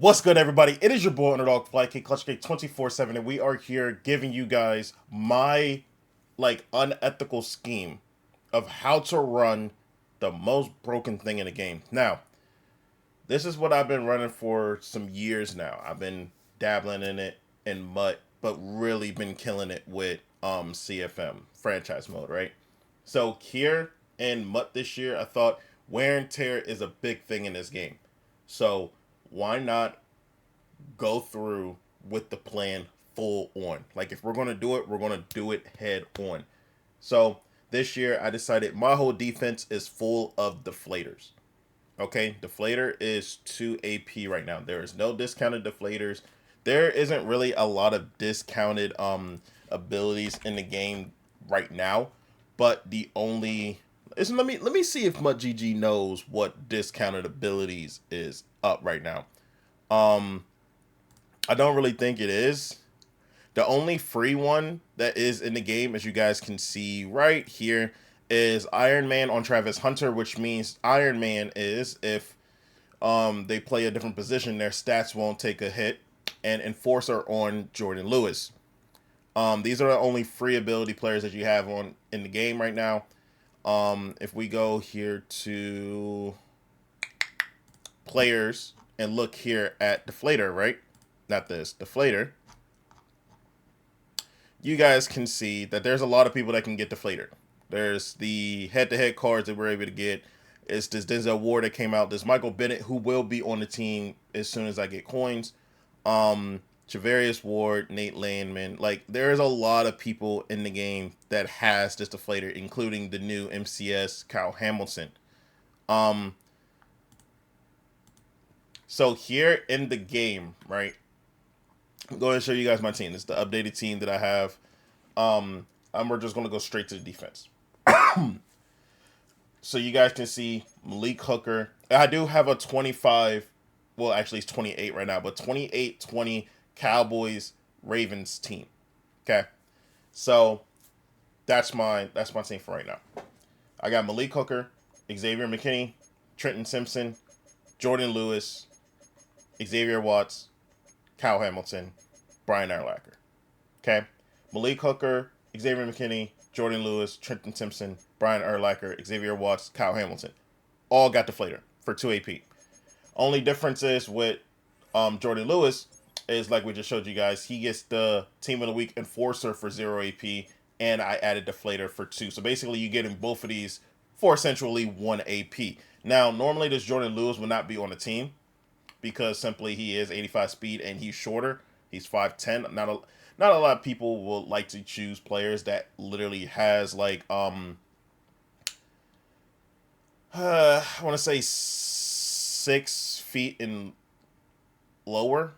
What's good, everybody? It is your boy Underdog Fly K Clutch K 24/7, and we are here giving you guys my unethical scheme of how to run the most broken thing in the game. Now, this is what I've been running for some years now. I've been dabbling in it in MUT, but really been killing it with CFM franchise mode, right? So here in MUT this year, I thought wear and tear is a big thing in this game. So why not go through with the plan full on? Like if we're gonna do it, we're gonna do it head on. So this year I decided my whole defense is full of deflators. Okay, deflator is 2 AP right now. There is no discounted deflators. There isn't really a lot of discounted abilities in the game right now, but the only is let me see if MudGG knows what discounted abilities is up right now. Um I don't really think it is. The only free one that is in the game, as you guys can see right here, is Iron Man on Travis Hunter, which means Iron Man is if they play a different position, their stats won't take a hit, and Enforcer on Jordan Lewis. These are the only free ability players that you have on in the game right now. If we go here to players and look here at Deflator, right? Not this, Deflator. You guys can see that there's a lot of people that can get Deflator. There's the head-to-head cards that we're able to get. It's this Denzel Ward that came out. There's Michael Bennett, who will be on the team as soon as I get coins. Javarius Ward, Nate Landman. Like, there's a lot of people in the game that has this Deflator, including the new MCS, Kyle Hamilton. So here in the game, right? I'm going to show you guys my team. It's the updated team that I have. We're just going to go straight to the defense. So you guys can see Malik Hooker. I do have a 25, well, actually it's 28 right now, but 28-20 Cowboys Ravens team. Okay. So that's my team for right now. I got Malik Hooker, Xavier McKinney, Trenton Simpson, Jordan Lewis, Xavier Watts, Kyle Hamilton, Brian Urlacher. Okay. Malik Hooker, Xavier McKinney, Jordan Lewis, Trenton Simpson, Brian Urlacher, Xavier Watts, Kyle Hamilton. All got Deflator for 2 AP. Only difference is with Jordan Lewis is like we just showed you guys, he gets the Team of the Week Enforcer for 0 AP, and I added Deflator for 2. So basically you get in both of these for essentially 1 AP. Now, normally this Jordan Lewis would not be on the team because simply he is 85 speed and he's shorter. He's 5'10". Not a lot of people will like to choose players that literally has like I want to say 6 feet and lower,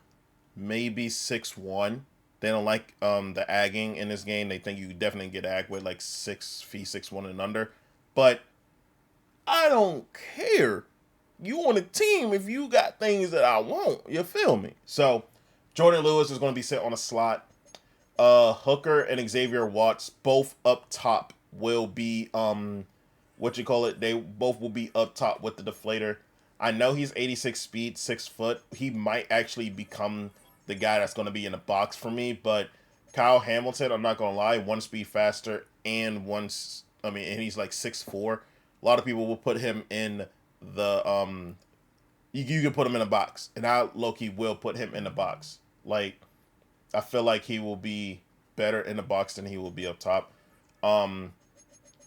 maybe 6'1". They don't like the agging in this game. They think you definitely get ag with like 6 feet, 6'1" and under. But I don't care. You on a team if you got things that I want. You feel me? So Jordan Lewis is going to be set on a slot. Hooker and Xavier Watts both up top will be they both will be up top with the Deflator. I know he's 86 speed, 6 foot. He might actually become the guy that's going to be in the box for me, but Kyle Hamilton, I'm not going to lie, 1 speed faster and and he's like 6'4". A lot of people will put him in the you can put him in a box, and I low-key will put him in the box. Like, I feel like he will be better in the box than he will be up top.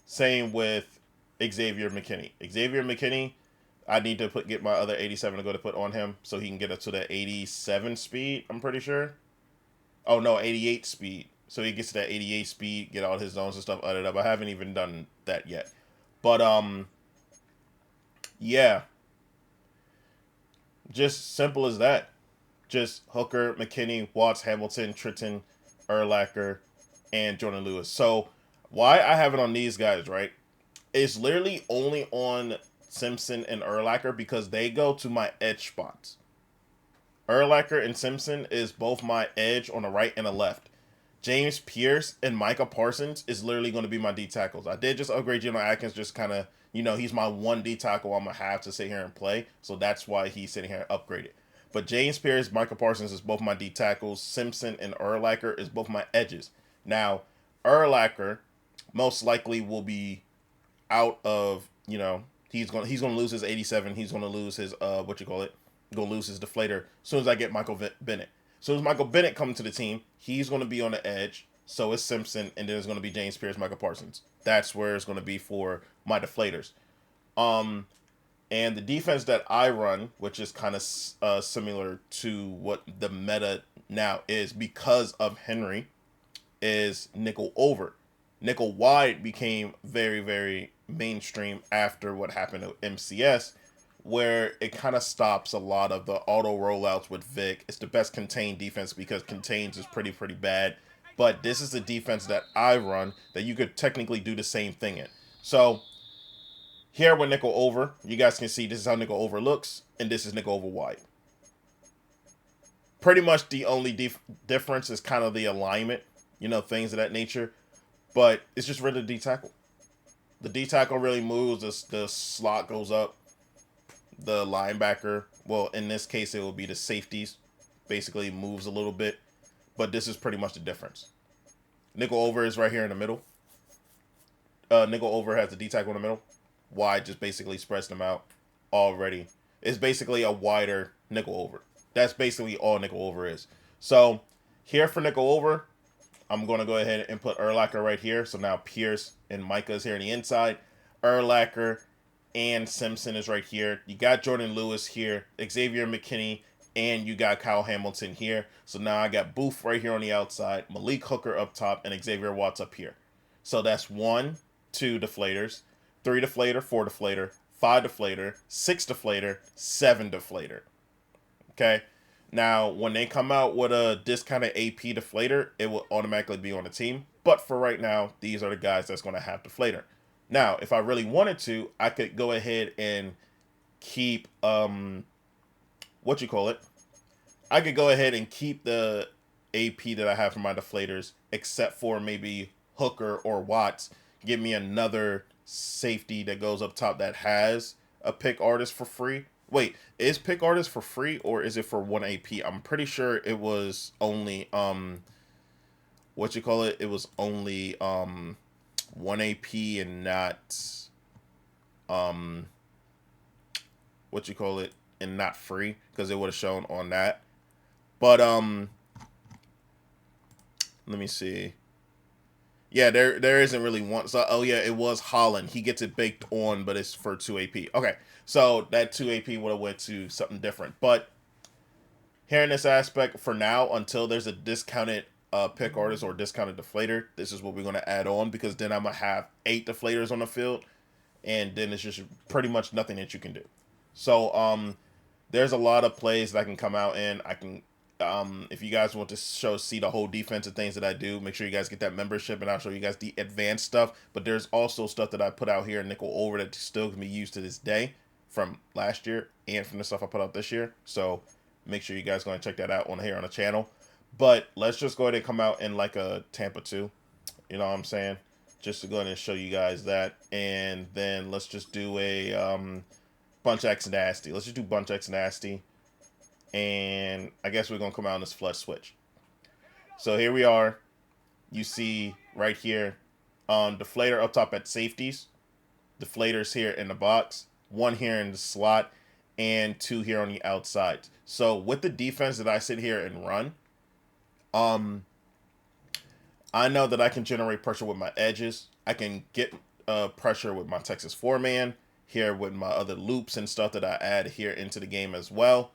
Same with Xavier McKinney. Xavier McKinney, I need to get my other 87 to go to put on him so he can get up to the 87 speed, I'm pretty sure. Oh, no, 88 speed. So he gets to that 88 speed, get all his zones and stuff added up. I haven't even done that yet. But, yeah. Just simple as that. Just Hooker, McKinney, Watts, Hamilton, Trenton, Urlacher, and Jordan Lewis. So why I have it on these guys, right? It's literally only on Simpson and Urlacher because they go to my edge spots. Urlacher and Simpson is both my edge on the right and the left. James Pierce and Micah Parsons is literally going to be my D tackles. I did just upgrade Geno Atkins, just kind of, he's my 1 D tackle I'm going to have to sit here and play. So that's why he's sitting here upgraded. But James Pierce, Michael Parsons is both my D tackles. Simpson and Urlacher is both my edges. Now, Urlacher most likely will be out of, he's gonna lose his 87. He's gonna lose his gonna lose his deflator as soon as I get Michael Bennett. As soon as Michael Bennett comes to the team, he's gonna be on the edge. So is Simpson, and then it's gonna be James Pierce, Michael Parsons. That's where it's gonna be for my deflators. Um, and the defense that I run, which is kind of similar to what the meta now is because of Henry, is nickel over. Nickel wide became very, very mainstream after what happened to MCS, where it kind of stops a lot of the auto rollouts with Vic. It's the best contained defense because contains is pretty bad. But this is the defense that I run that you could technically do the same thing in. So here with nickel over, you guys can see this is how nickel over looks, and this is nickel over wide. Pretty much the only difference is kind of the alignment, things of that nature. But it's just really the D tackle. The D tackle really moves. The slot goes up. The linebacker, well, in this case, it will be the safeties, basically moves a little bit. But this is pretty much the difference. Nickel over is right here in the middle. Nickel over has the D tackle in the middle. Wide just basically spreads them out already. It's basically a wider nickel over. That's basically all nickel over is. So here for nickel over, I'm going to go ahead and put Urlacher right here. So now Pierce and Micah is here on the inside. Urlacher and Simpson is right here. You got Jordan Lewis here, Xavier McKinney, and you got Kyle Hamilton here. So now I got Booth right here on the outside, Malik Hooker up top, and Xavier Watts up here. So that's 1, 2 deflators, 3 deflator, 4 deflator, 5 deflator, 6 deflator, 7 deflator. Okay? Now, when they come out with a discounted AP deflator, it will automatically be on the team. But for right now, these are the guys that's going to have deflator. Now, if I really wanted to, I could go ahead and keep, I could go ahead and keep the AP that I have for my deflators, except for maybe Hooker or Watts. Give me another safety that goes up top that has a pick artist for free. Wait, is pick artist for free or is it for 1 AP? I'm pretty sure it was only it was only 1 AP and not and not free, because it would have shown on that. But let me see. Yeah, there isn't really one. So, oh yeah, it was Holland. He gets it baked on, but it's for 2 AP. Okay, so that 2 AP would have went to something different. But here in this aspect, for now, until there's a discounted pick artist or discounted deflator, this is what we're going to add on, because then I'm going to have 8 deflators on the field, and then it's just pretty much nothing that you can do. So there's a lot of plays that I can come out in. I can if you guys want to see the whole defense and things that I do, make sure you guys get that membership, and I'll show you guys the advanced stuff. But there's also stuff that I put out here in nickel over that still can be used to this day from last year and from the stuff I put out this year. So make sure you guys go and check that out on here on the channel. But let's just go ahead and come out in like a Tampa 2. You know what I'm saying? Just to go ahead and show you guys that. And then let's just do a Bunch X Nasty. Let's just do Bunch X Nasty. And I guess we're going to come out in this flush switch. So here we are. You see right here, deflator up top at safeties. Deflators here in the box. 1 here in the slot. And 2 here on the outside. So with the defense that I sit here and run, I know that I can generate pressure with my edges. I can get pressure with my Texas 4-man. Here with my other loops and stuff that I add here into the game as well.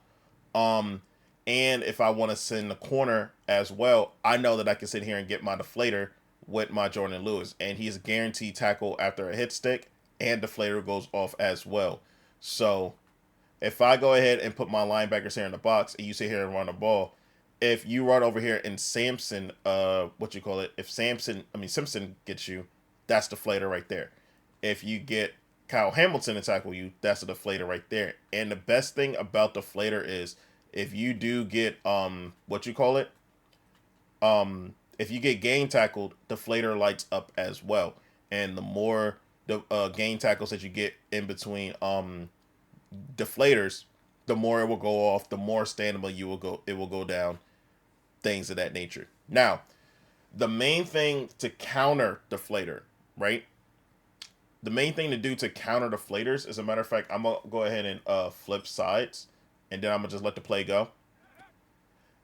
And if I want to send the corner as well, I know that I can sit here and get my deflator with my Jordan Lewis. And he's a guaranteed tackle after a hit stick, and deflator goes off as well. So if I go ahead and put my linebackers here in the box and you sit here and run the ball, if you run over here and Simpson gets you, that's deflator right there. If you get Kyle Hamilton to tackle you, that's a deflator right there. And the best thing about deflator is if you do get if you get game tackled, deflator lights up as well. And the more the game tackles that you get in between deflators, the more it will go off, the more stamina it will go down, things of that nature. Now, the main thing to counter deflator, right? The main thing to do to counter deflators, as a matter of fact, I'm gonna go ahead and flip sides, and then I'm gonna just let the play go.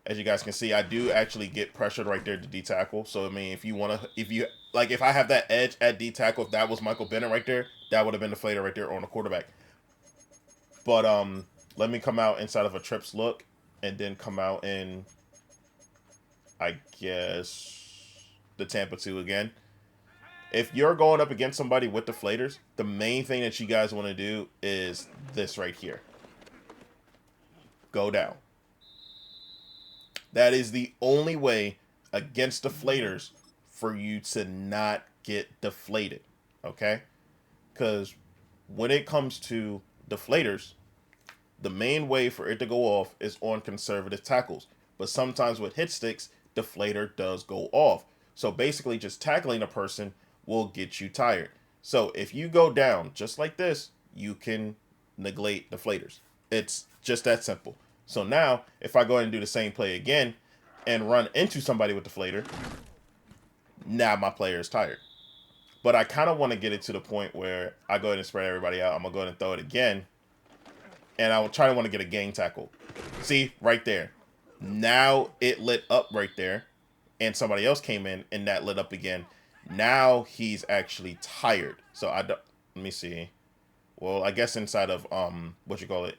As you guys can see, I do actually get pressured right there to D tackle. So I mean, if I have that edge at D tackle, if that was Michael Bennett right there, that would have been deflator right there on the quarterback. But let me come out inside of a trips look, and then come out in, I guess, the Tampa 2 again. If you're going up against somebody with deflators, the main thing that you guys want to do is this right here. Go down. That is the only way against deflators for you to not get deflated, okay? Because when it comes to deflators, the main way for it to go off is on conservative tackles. But sometimes with hit sticks, deflator does go off. So basically just tackling a person will get you tired. So if you go down just like this, you can neglect deflators. It's just that simple. So now, if I go ahead and do the same play again and run into somebody with deflator, now my player is tired. But I kind of want to get it to the point where I go ahead and spread everybody out. I'm going to go ahead and throw it again. And I will try to want to get a gang tackle. See, right there. Now it lit up right there. And somebody else came in and that lit up again. Now he's actually tired. So let me see. Well, I guess inside of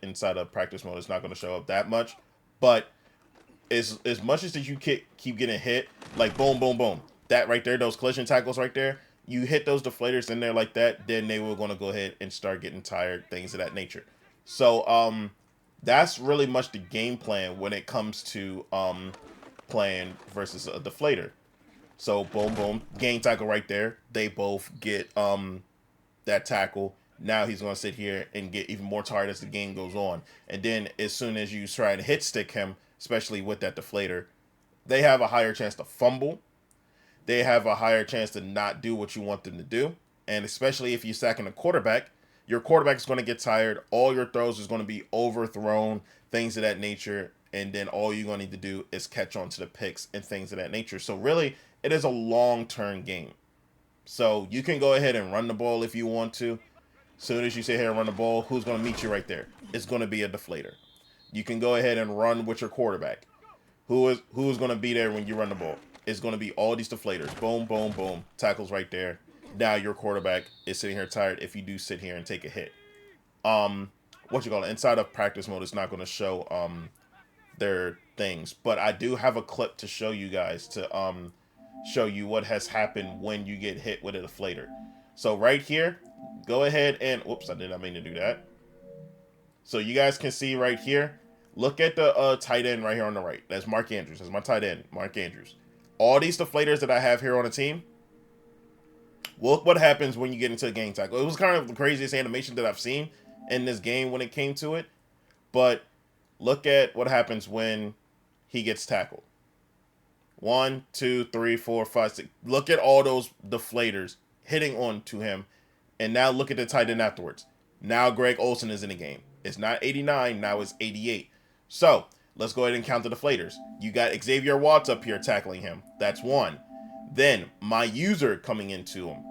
inside of practice mode, it's not going to show up that much. But as much as you keep getting hit, like boom, boom, boom, that right there, those collision tackles right there, you hit those deflators in there like that, then they were going to go ahead and start getting tired, things of that nature. So that's really much the game plan when it comes to playing versus a deflator. So boom, boom, gang tackle right there. They both get that tackle. Now he's going to sit here and get even more tired as the game goes on. And then as soon as you try to hit stick him, especially with that deflator, they have a higher chance to fumble. They have a higher chance to not do what you want them to do. And especially if you're sacking a quarterback, your quarterback is going to get tired. All your throws is going to be overthrown, things of that nature. And then all you're going to need to do is catch on to the picks and things of that nature. So really, it is a long-term game. So you can go ahead and run the ball if you want to. Soon as you sit here and run the ball, who's going to meet you right there? It's going to be a deflator. You can go ahead and run with your quarterback. Who's going to be there when you run the ball? It's going to be all these deflators. Boom, boom, boom. Tackles right there. Now your quarterback is sitting here tired if you do sit here and take a hit. Inside of practice mode, it's not going to show their things. But I do have a clip to show you guys to show you what has happened when you get hit with a deflator. So right here, go ahead and, whoops, I did not mean to do that. So you guys can see right here, look at the tight end right here on the right. That's Mark Andrews. That's my tight end, Mark Andrews. All these deflators that I have here on the team, look what happens when you get into a gang tackle. It was kind of the craziest animation that I've seen in this game when it came to it. But look at what happens when he gets tackled. 1, 2, 3, 4, 5, 6. Look at all those deflators hitting on to him. And now look at the tight end afterwards. Now Greg Olsen is in the game. It's not 89, now it's 88. So, let's go ahead and count the deflators. You got Xavier Watts up here tackling him. That's 1. Then, my user coming into him.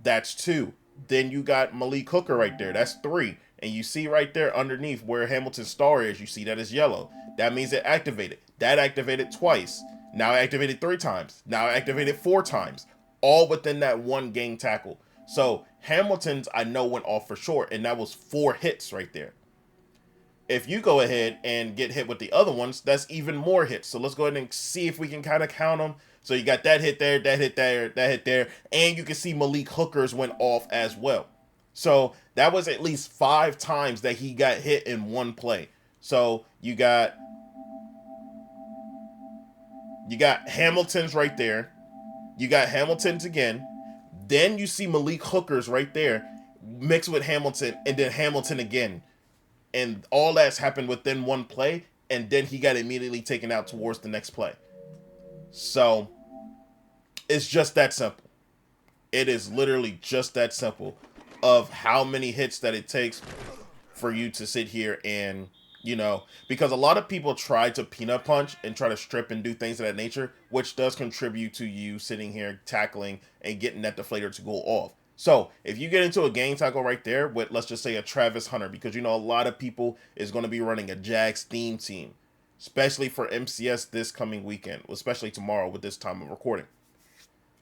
That's 2. Then you got Malik Hooker right there. That's 3. And you see right there underneath where Hamilton's star is, you see that is yellow. That means it activated. That activated twice. Now it activated 3 times. Now it activated 4 times. All within that one gang tackle. So Hamilton's, I know, went off for sure, and that was 4 hits right there. If you go ahead and get hit with the other ones, that's even more hits. So let's go ahead and see if we can kind of count them. So you got that hit there, that hit there, that hit there, and you can see Malik Hooker's went off as well. So that was at least 5 times that he got hit in one play. So you got Hamilton's right there. You got Hamilton's again. Then you see Malik Hooker's right there mixed with Hamilton, and then Hamilton again. And all that's happened within one play, and then he got immediately taken out towards the next play. So it's just that simple. It is literally just that simple of how many hits that it takes for you to sit here and You know, because a lot of people try to peanut punch and try to strip and do things of that nature, which does contribute to you sitting here tackling and getting that deflator to go off. So if you get into a game tackle right there with, let's just say, a Travis Hunter, because you know a lot of people is going to be running a Jags theme team, especially for MCS this coming weekend, especially tomorrow with this time of recording.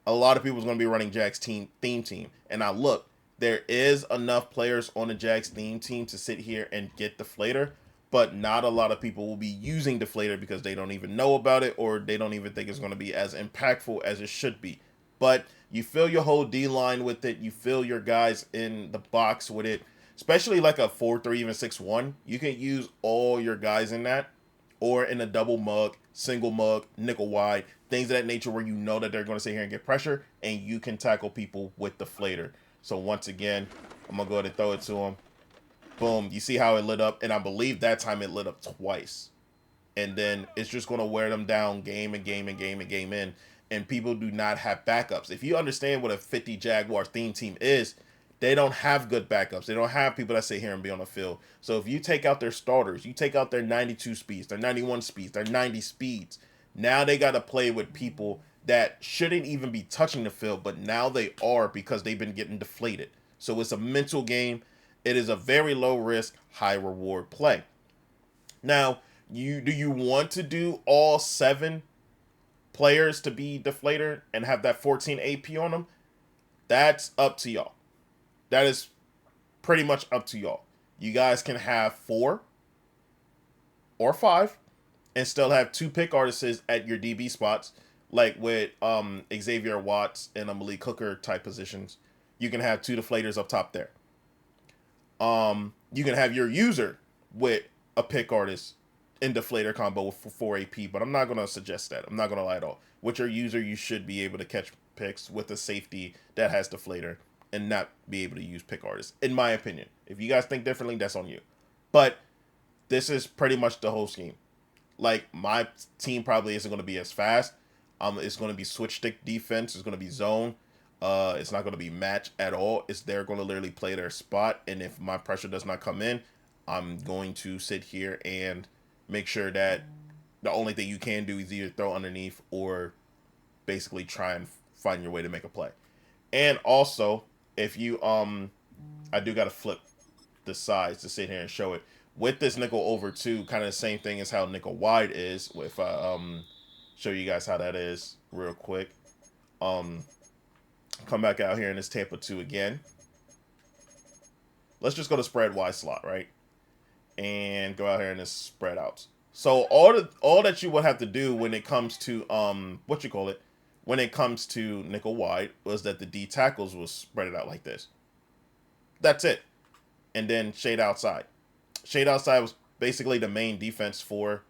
A lot of people is going to be running Jags theme team, and now look, there is enough players on the Jags theme team to sit here and get deflator, but not a lot of people will be using deflator because they don't even know about it or they don't even think it's going to be as impactful as it should be. But you fill your whole D line with it, you fill your guys in the box with it, especially like a 4-3, even 6-1. You can use all your guys in that, or in a double mug, single mug, nickel wide, things of that nature where you know that they're going to sit here and get pressure, and you can tackle people with the deflator. So once again, I'm going to go ahead and throw it to him. Boom. You see how it lit up? And I believe that time it lit up twice. And then it's just going to wear them down game and game and game and game in. And people do not have backups. If you understand what a 50 Jaguar theme team is, they don't have good backups. They don't have people that sit here and be on the field. So if you take out their starters, you take out their 92 speeds, their 91 speeds, their 90 speeds, now they got to play with people that shouldn't even be touching the field, but now they are because they've been getting deflated. So it's a mental game. It is a very low risk, high reward play. Now, do you want to do all 7 players to be deflator and have that 14 AP on them? That's up to y'all. That is pretty much up to y'all. You guys can have 4 or 5 and still have 2 pick artists at your DB spots, like with Xavier Watts and Malik Hooker type positions. You can have 2 deflators up top there. You can have your user with a pick artist in deflator combo for 4 AP, but I'm not going to suggest that. I'm not going to lie at all. With your user, you should be able to catch picks with a safety that has deflator and not be able to use pick artists, in my opinion. If you guys think differently, that's on you. But this is pretty much the whole scheme. Like, my team probably isn't going to be as fast. It's going to be switch stick defense. It's going to be zone. It's not going to be match at all. They're going to literally play their spot. And if my pressure does not come in, I'm going to sit here and make sure that the only thing you can do is either throw underneath or basically try and find your way to make a play. And also, if you, I do got to flip the sides to sit here and show it. With this nickel over too, kind of the same thing as how nickel wide is. If I show you guys how that is real quick. Come back out here in this Tampa 2 again. Let's just go to spread wide slot, right? And go out here in this spread outs. So all that you would have to do when it comes to when it comes to nickel wide was that the D tackles was spread it out like this. That's it. And then shade outside. Shade outside was basically the main defense for,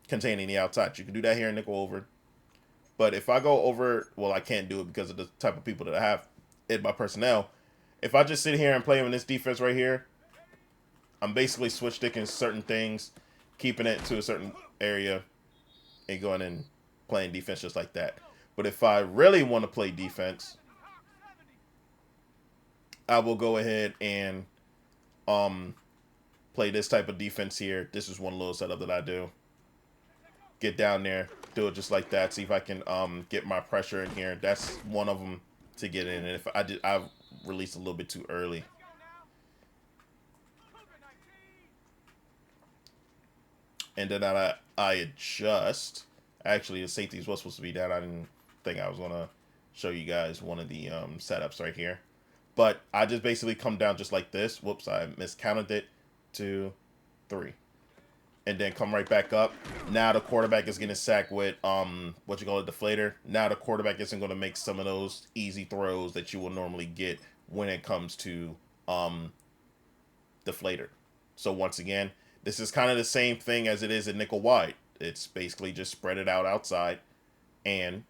containing the outside. You can do that here in nickel over. But if I go over, well, I can't do it because of the type of people that I have in my personnel. If I just sit here and play in this defense right here, I'm basically switch sticking certain things, keeping it to a certain area, and going and playing defense just like that. But if I really want to play defense, I will go ahead and play this type of defense here. This is one little setup that I do. Get down there, do it just like that. See if I can get my pressure in here. That's one of them to get in. And if I've released a little bit too early. And then I adjust. Actually, the safety was supposed to be down. I didn't think I was gonna show you guys one of the setups right here. But I just basically come down just like this. Whoops, I miscounted it. 2, 3. And then come right back up. Now the quarterback is getting sacked with deflator. Now the quarterback isn't going to make some of those easy throws that you will normally get when it comes to deflator. So once again, this is kind of the same thing as it is in nickel wide. It's basically just spread it out outside and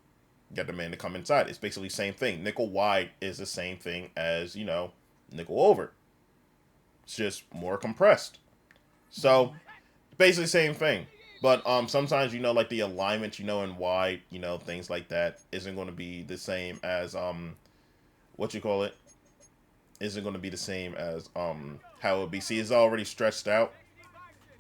get the man to come inside. It's basically the same thing. Nickel wide is the same thing as, nickel over. It's just more compressed. So basically same thing. But sometimes, like the alignment, in wide, things like that isn't going to be the same as isn't going to be the same as how it would be. See, it's already stretched out.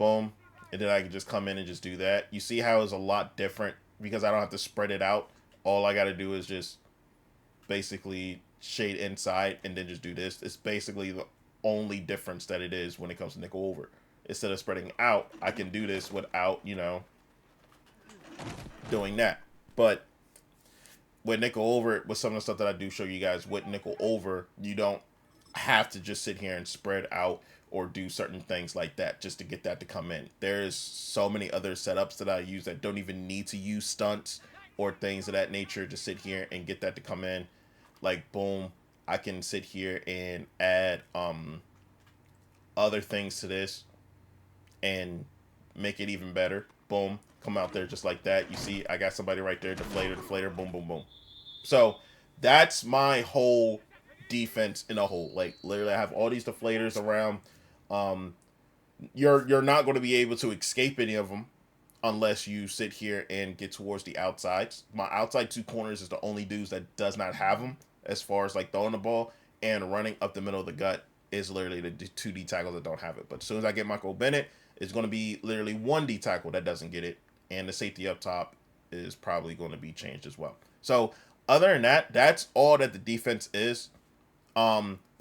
boom, and then I can just come in and just do that. You see how it's a lot different because I don't have to spread it out. All I got to do is just basically shade inside and then just do this. It's basically the only difference that it is when it comes to nickel over. Instead of spreading out, I can do this without, you know, doing that. But with nickel over, with some of the stuff that I do show you guys with nickel over, you don't have to just sit here and spread out or do certain things like that just to get that to come in. There's so many other setups that I use that don't even need to use stunts or things of that nature to sit here and get that to come in. Like, boom, I can sit here and add other things to this and make it even better. Boom, come out there just like that. You see, I got somebody right there, deflator, boom, boom, boom. So that's my whole defense in a whole. Like, literally, I have all these deflators around. You're not going to be able to escape any of them unless you sit here and get towards the outsides. My outside two corners is the only dudes that does not have them as far as like throwing the ball, and running up the middle of the gut is literally the two D tackles that don't have it. But as soon as I get Michael Bennett, it's going to be literally one D tackle that doesn't get it, and the safety up top is probably going to be changed as well. So other than that, that's all that the defense is.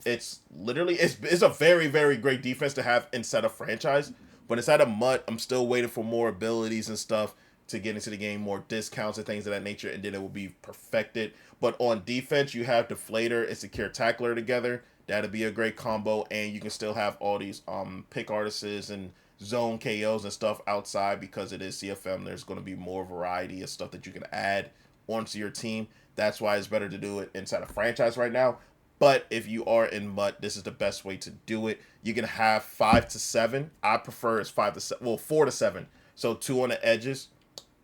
It's literally it's a very, very great defense to have inside of franchise, but inside of MUT, I'm still waiting for more abilities and stuff to get into the game, more discounts and things of that nature, and then it will be perfected. But on defense, you have Deflator and Secure Tackler together. That'll be a great combo, and you can still have all these pick artists and zone KOs and stuff outside because it is CFM. There's going to be more variety of stuff that you can add onto your team. That's why it's better to do it inside of franchise right now. But if you are in MUT, this is the best way to do it. You can have 5 to 7. I prefer it's 5 to 7. Well, 4 to 7. So 2 on the edges,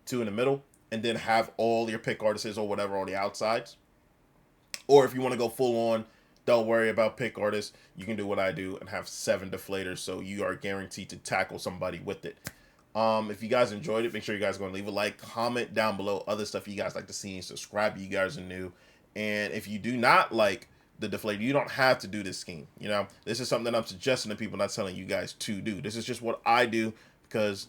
2 in the middle, and then have all your pick artists or whatever on the outsides. Or if you want to go full on, don't worry about pick artists. You can do what I do and have 7 deflators, so you are guaranteed to tackle somebody with it. If you guys enjoyed it, make sure you guys are going to leave a like, comment down below other stuff you guys like to see, and subscribe if you guys are new. And if you do not like the deflator, you don't have to do this scheme. You know, this is something that I'm suggesting to people, not telling you guys to do. This is just what I do because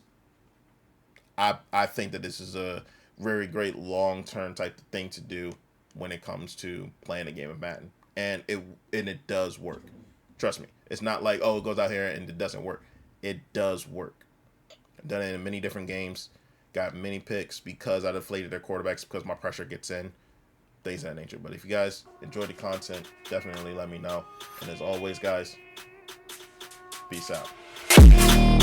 I think that this is a very great long-term type of thing to do when it comes to playing a game of Madden, and it does work. Trust me, it's not like, oh, it goes out here and it doesn't work. It does work. I've done it in many different games, got many picks because I deflated their quarterbacks because my pressure gets in. Things of that nature. But if you guys enjoy the content, definitely let me know. And as always, guys, peace out.